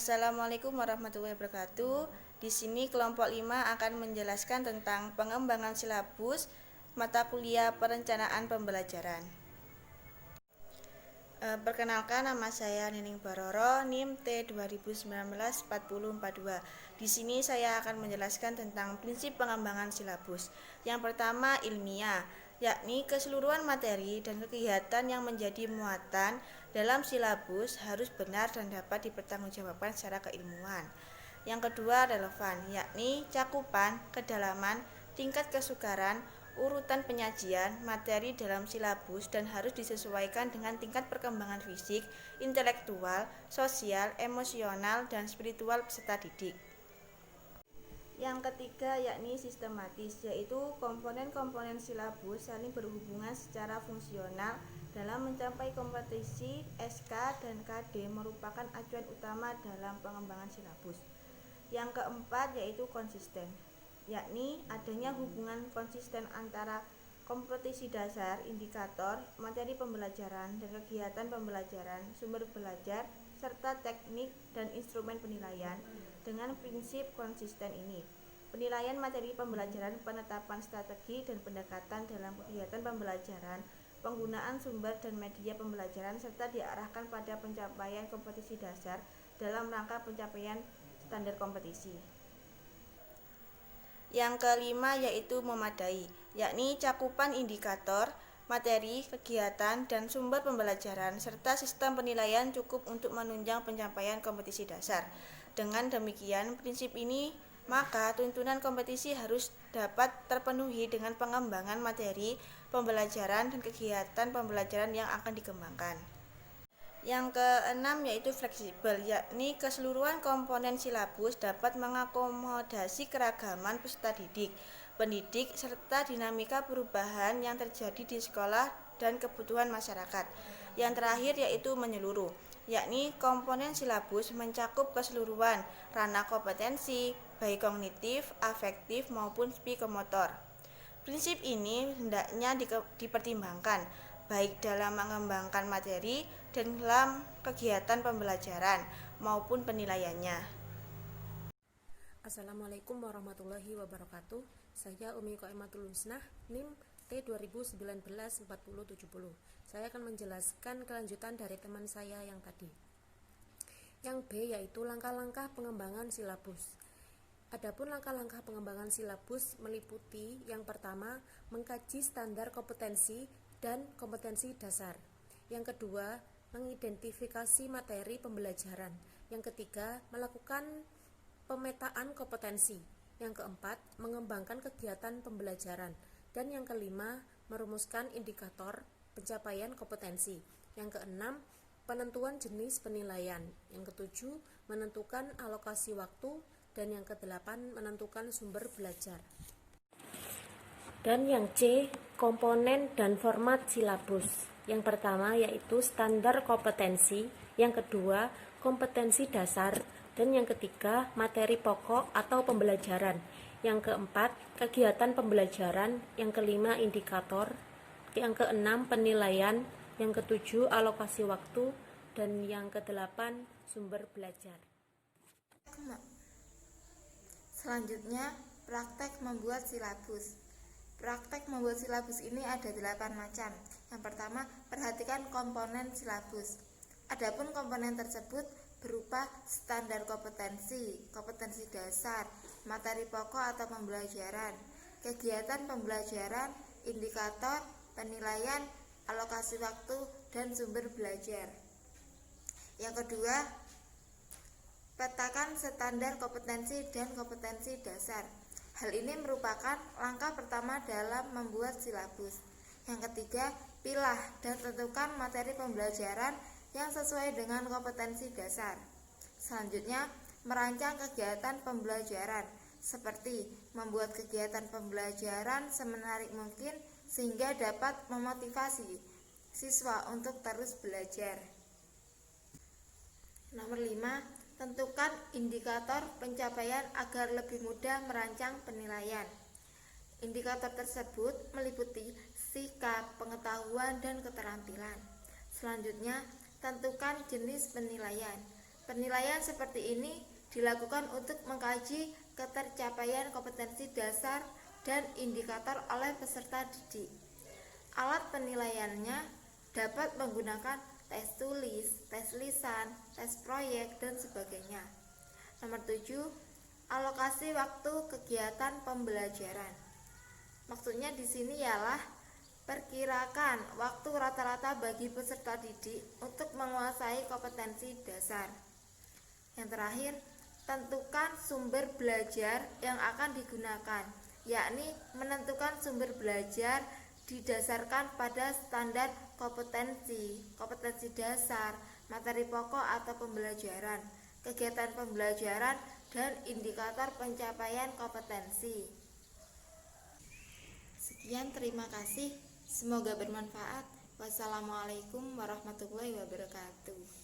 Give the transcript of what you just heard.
Assalamualaikum warahmatullahi wabarakatuh. Di sini kelompok 5 akan menjelaskan tentang pengembangan silabus mata kuliah perencanaan pembelajaran. Perkenalkan, nama saya Nining Baroro, NIM T2019-4042. Di sini saya akan menjelaskan tentang prinsip pengembangan silabus. Yang pertama, ilmiah, yakni keseluruhan materi dan kegiatan yang menjadi muatan dalam silabus harus benar dan dapat dipertanggungjawabkan secara keilmuan. Yang kedua, relevan, yakni cakupan, kedalaman, tingkat kesukaran, urutan penyajian materi dalam silabus dan harus disesuaikan dengan tingkat perkembangan fisik, intelektual, sosial, emosional, dan spiritual peserta didik. Yang ketiga yakni sistematis, yaitu komponen-komponen silabus saling berhubungan secara fungsional dalam mencapai kompetisi. SK dan KD merupakan acuan utama dalam pengembangan silabus. Yang keempat yaitu konsisten, yakni adanya hubungan konsisten antara kompetisi dasar, indikator, materi pembelajaran, dan kegiatan pembelajaran, sumber belajar, serta teknik dan instrumen penilaian. Dengan prinsip konsisten ini, penilaian materi pembelajaran, penetapan strategi dan pendekatan dalam kegiatan pembelajaran, penggunaan sumber dan media pembelajaran, serta diarahkan pada pencapaian kompetisi dasar dalam rangka pencapaian standar kompetisi. Yang kelima yaitu memadai, yakni cakupan indikator, materi, kegiatan, dan sumber pembelajaran, serta sistem penilaian cukup untuk menunjang pencapaian kompetisi dasar. Dengan demikian, prinsip ini, maka tuntunan kompetisi harus dapat terpenuhi dengan pengembangan materi, pembelajaran, dan kegiatan pembelajaran yang akan dikembangkan. Yang keenam yaitu fleksibel, yakni keseluruhan komponen silabus dapat mengakomodasi keragaman peserta didik, pendidik, serta dinamika perubahan yang terjadi di sekolah dan kebutuhan masyarakat. Yang terakhir yaitu menyeluruh, yakni komponen silabus mencakup keseluruhan ranah kompetensi, baik kognitif, afektif, maupun psikomotor. Prinsip ini hendaknya dipertimbangkan baik dalam mengembangkan materi dan dalam kegiatan pembelajaran maupun penilaiannya. Assalamualaikum warahmatullahi wabarakatuh. Saya Umi Qoematul Husnah, NIM T2019-4070. Saya akan menjelaskan kelanjutan dari teman saya yang tadi. Yang B yaitu langkah-langkah pengembangan silabus. Adapun langkah-langkah pengembangan silabus meliputi yang pertama, mengkaji standar kompetensi dan kompetensi dasar. Yang kedua, mengidentifikasi materi pembelajaran. Yang ketiga, melakukan pemetaan kompetensi. Yang keempat, mengembangkan kegiatan pembelajaran. Dan yang kelima, merumuskan indikator pencapaian kompetensi. Yang keenam, penentuan jenis penilaian. Yang ketujuh, menentukan alokasi waktu. Dan yang kedelapan, menentukan sumber belajar. Dan yang C, komponen dan format silabus. Yang pertama yaitu standar kompetensi, yang kedua kompetensi dasar, dan yang ketiga materi pokok atau pembelajaran. Yang keempat kegiatan pembelajaran, yang kelima indikator, yang keenam penilaian, yang ketujuh alokasi waktu, dan yang kedelapan sumber belajar. Selanjutnya, praktek membuat silabus. Praktek membuat silabus ini ada 8 macam. Yang pertama, perhatikan komponen silabus. Adapun komponen tersebut berupa standar kompetensi, kompetensi dasar, materi pokok atau pembelajaran, kegiatan pembelajaran, indikator, penilaian, alokasi waktu, dan sumber belajar. Yang kedua, petakan standar kompetensi dan kompetensi dasar. Hal ini merupakan langkah pertama dalam membuat silabus. Yang ketiga, pilah dan tentukan materi pembelajaran yang sesuai dengan kompetensi dasar. Selanjutnya, merancang kegiatan pembelajaran, seperti membuat kegiatan pembelajaran semenarik mungkin sehingga dapat memotivasi siswa untuk terus belajar. Nomor 5, tentukan indikator pencapaian agar lebih mudah merancang penilaian. Indikator tersebut meliputi sikap, pengetahuan, dan keterampilan. Selanjutnya, tentukan jenis penilaian. Penilaian seperti ini dilakukan untuk mengkaji ketercapaian kompetensi dasar dan indikator oleh peserta didik. Alat penilaiannya dapat menggunakan tes tulis, tes lisan, tes proyek, dan sebagainya. Nomor 7, alokasi waktu kegiatan pembelajaran. Maksudnya di sini ialah perkirakan waktu rata-rata bagi peserta didik untuk menguasai kompetensi dasar. Yang terakhir, tentukan sumber belajar yang akan digunakan, yakni menentukan sumber belajar didasarkan pada standar kompetensi dasar, materi pokok atau pembelajaran, kegiatan pembelajaran, dan indikator pencapaian kompetensi. Sekian, terima kasih. Semoga bermanfaat. Wassalamualaikum warahmatullahi wabarakatuh.